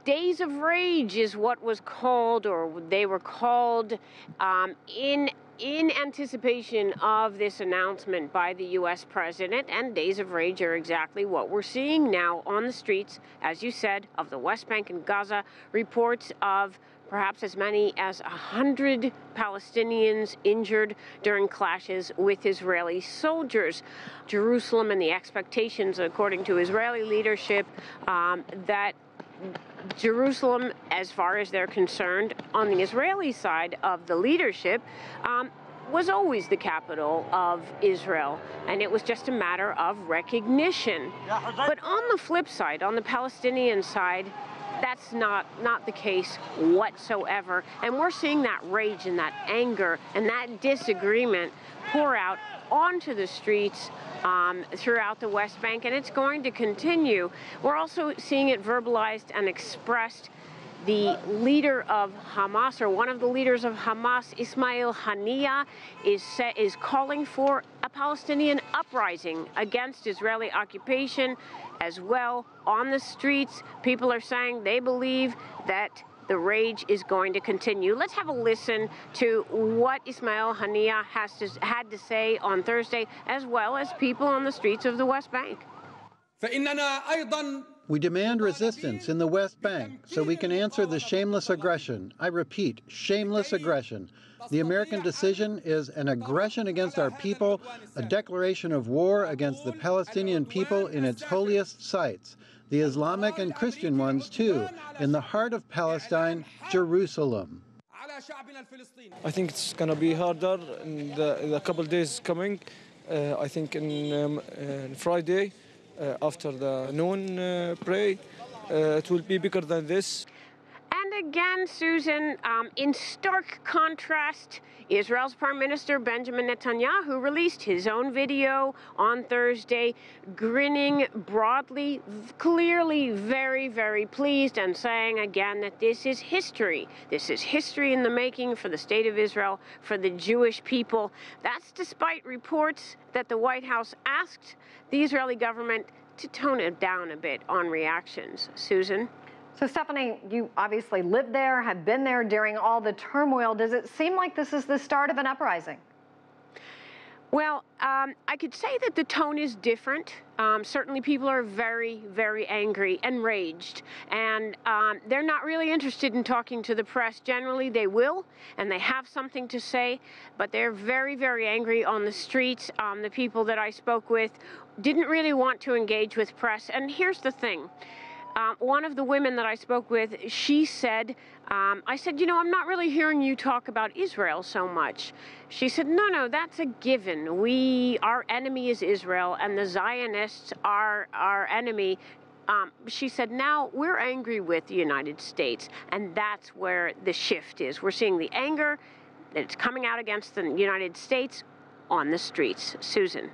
Days of rage is what was called, or they were called, in anticipation of this announcement by the U.S. president. And days of rage are exactly what we're seeing now on the streets, as you said, of the West Bank and Gaza. Reports of perhaps as many as 100 Palestinians injured during clashes with Israeli soldiers. Jerusalem and the expectations, according to Israeli leadership, that Jerusalem, as far as they're concerned, on the Israeli side of the leadership, was always the capital of Israel, and it was just a matter of recognition. But on the flip side, on the Palestinian side, that's not the case whatsoever. And we're seeing that rage and that anger and that disagreement pour out onto the streets throughout the West Bank, and it's going to continue. We're also seeing it verbalized and expressed. The leader of Hamas, or one of the leaders of Hamas, Ismail Haniyeh, is calling for a Palestinian uprising against Israeli occupation as well. On the streets, people are saying they believe that the rage is going to continue. Let's have a listen to what Ismail Haniyeh had to say on Thursday, as well as people on the streets of the West Bank. We demand resistance in the West Bank so we can answer the shameless aggression. I repeat, shameless aggression. The American decision is an aggression against our people, a declaration of war against the Palestinian people in its holiest sites, the Islamic and Christian ones too, in the heart of Palestine, Jerusalem. I think it's going to be harder in the couple days coming. I think in Friday, after the noon prayer, it will be bigger than this. And again, Susan, in stark contrast, Israel's Prime Minister Benjamin Netanyahu released his own video on Thursday, grinning broadly, clearly very, very pleased, and saying again that this is history. This is history in the making for the State of Israel, for the Jewish people. That's despite reports that the White House asked the Israeli government to tone it down a bit on reactions. Susan? So, Stephanie, you obviously lived there, have been there during all the turmoil. Does it seem like this is the start of an uprising? Well, I could say that the tone is different. Certainly people are very, very angry, enraged, and they're not really interested in talking to the press. Generally, they will, and they have something to say, but they're very, very angry on the streets. The people that I spoke with didn't really want to engage with press. And here's the thing. One of the women that I spoke with, she said, I said, you know, I'm not really hearing you talk about Israel so much. She said, no, that's a given. Our enemy is Israel, and the Zionists are our enemy. She said, now we're angry with the United States, and that's where the shift is. We're seeing the anger that's coming out against the United States on the streets. Susan.